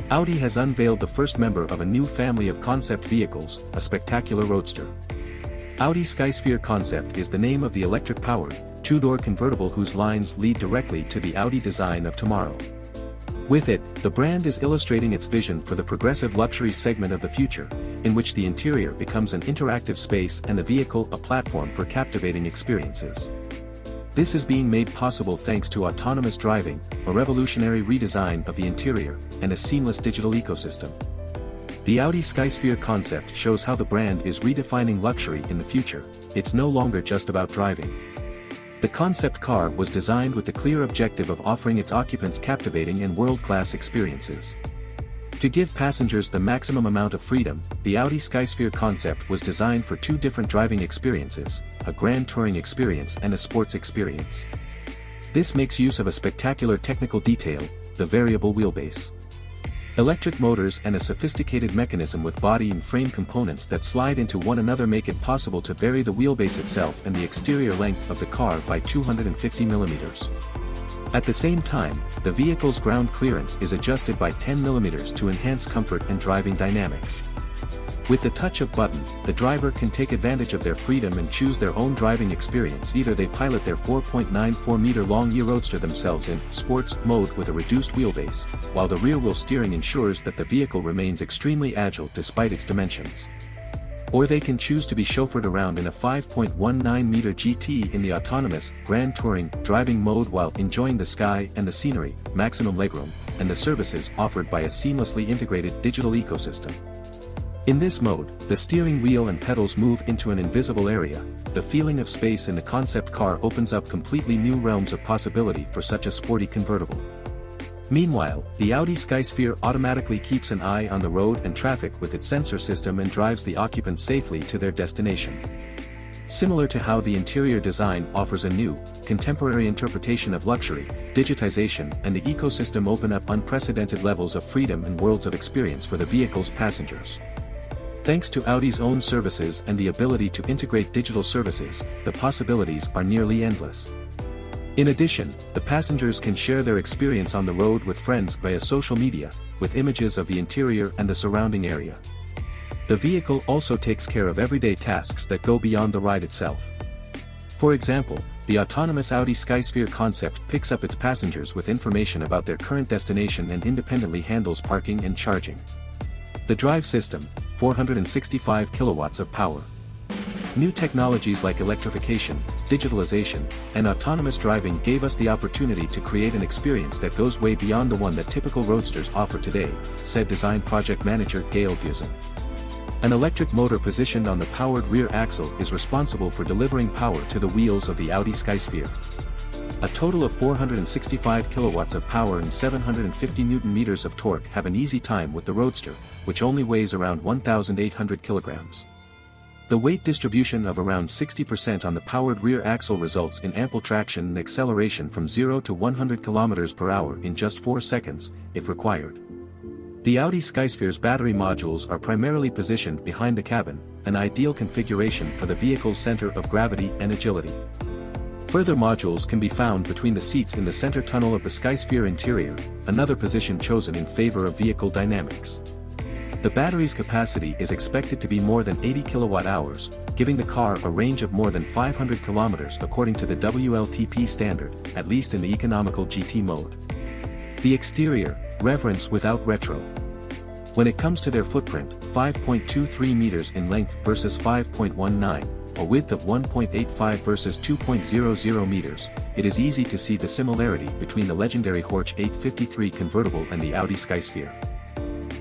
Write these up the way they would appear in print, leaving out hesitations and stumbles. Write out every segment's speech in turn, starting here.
Audi has unveiled the first member of a new family of concept vehicles, a spectacular roadster. Audi Skysphere Concept is the name of the electric-powered, two-door convertible whose lines lead directly to the Audi design of tomorrow. With it, the brand is illustrating its vision for the progressive luxury segment of the future, in which the interior becomes an interactive space and the vehicle a platform for captivating experiences. This is being made possible thanks to autonomous driving, a revolutionary redesign of the interior, and a seamless digital ecosystem. The Audi Skysphere concept shows how the brand is redefining luxury in the future. It's no longer just about driving. The concept car was designed with the clear objective of offering its occupants captivating and world-class experiences. To give passengers the maximum amount of freedom, the Audi Skysphere concept was designed for two different driving experiences, a grand touring experience and a sports experience. This makes use of a spectacular technical detail, the variable wheelbase. Electric motors and a sophisticated mechanism with body and frame components that slide into one another make it possible to vary the wheelbase itself and the exterior length of the car by 250 mm. At the same time, the vehicle's ground clearance is adjusted by 10 mm to enhance comfort and driving dynamics. With the touch of button, the driver can take advantage of their freedom and choose their own driving experience. Either they pilot their 4.94-meter-long e-roadster themselves in sports mode with a reduced wheelbase, while the rear-wheel steering ensures that the vehicle remains extremely agile despite its dimensions. Or they can choose to be chauffeured around in a 5.19-meter GT in the autonomous, grand touring, driving mode while enjoying the sky and the scenery, maximum legroom, and the services offered by a seamlessly integrated digital ecosystem. In this mode, the steering wheel and pedals move into an invisible area. The feeling of space in the concept car opens up completely new realms of possibility for such a sporty convertible. Meanwhile, the Audi Skysphere automatically keeps an eye on the road and traffic with its sensor system and drives the occupants safely to their destination. Similar to how the interior design offers a new, contemporary interpretation of luxury, digitization and the ecosystem open up unprecedented levels of freedom and worlds of experience for the vehicle's passengers. Thanks to Audi's own services and the ability to integrate digital services, the possibilities are nearly endless. In addition, the passengers can share their experience on the road with friends via social media, with images of the interior and the surrounding area. The vehicle also takes care of everyday tasks that go beyond the ride itself. For example, the autonomous Audi Skysphere concept picks up its passengers with information about their current destination and independently handles parking and charging. The drive system, 465 kilowatts of power. New technologies like electrification, digitalization, and autonomous driving gave us the opportunity to create an experience that goes way beyond the one that typical roadsters offer today, said design project manager Gail Buzen. An electric motor positioned on the powered rear axle is responsible for delivering power to the wheels of the Audi Skysphere. A total of 465 kilowatts of power and 750 Newton-meters of torque have an easy time with the Roadster, which only weighs around 1,800 kilograms. The weight distribution of around 60% on the powered rear axle results in ample traction and acceleration from 0 to 100 km per hour in just 4 seconds, if required. The Audi Skysphere's battery modules are primarily positioned behind the cabin, an ideal configuration for the vehicle's center of gravity and agility. Further modules can be found between the seats in the center tunnel of the Skysphere interior, another position chosen in favor of vehicle dynamics. The battery's capacity is expected to be more than 80 kilowatt-hours, giving the car a range of more than 500 kilometers according to the WLTP standard, at least in the economical GT mode. The exterior, reverence without retro. When it comes to their footprint, 5.23 meters in length versus 5.19, a width of 1.85 versus 2.00 meters, it is easy to see the similarity between the legendary Porsche 853 convertible and the Audi Skysphere.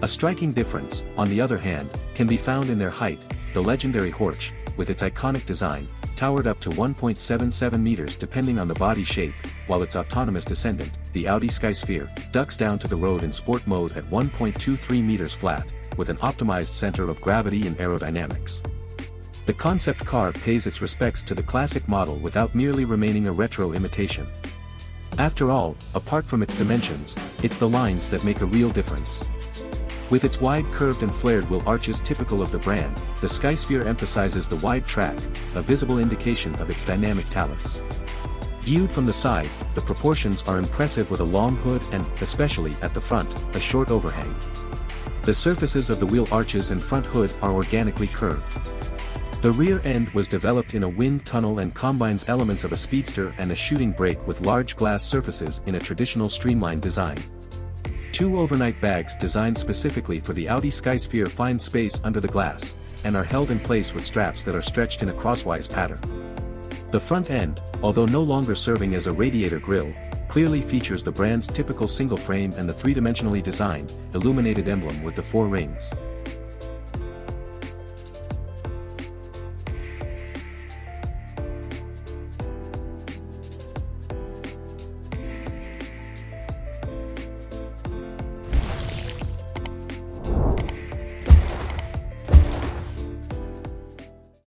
A striking difference, on the other hand, can be found in their height. The legendary Porsche, with its iconic design, towered up to 1.77 meters depending on the body shape, while its autonomous descendant, the Audi Skysphere, ducks down to the road in sport mode at 1.23 meters flat, with an optimized center of gravity and aerodynamics. The concept car pays its respects to the classic model without merely remaining a retro imitation. After all, apart from its dimensions, it's the lines that make a real difference. With its wide curved and flared wheel arches typical of the brand, the Skysphere emphasizes the wide track, a visible indication of its dynamic talents. Viewed from the side, the proportions are impressive with a long hood and, especially at the front, a short overhang. The surfaces of the wheel arches and front hood are organically curved. The rear end was developed in a wind tunnel and combines elements of a speedster and a shooting brake with large glass surfaces in a traditional streamlined design. Two overnight bags designed specifically for the Audi Skysphere find space under the glass, and are held in place with straps that are stretched in a crosswise pattern. The front end, although no longer serving as a radiator grille, clearly features the brand's typical single frame and the three-dimensionally designed, illuminated emblem with the four rings.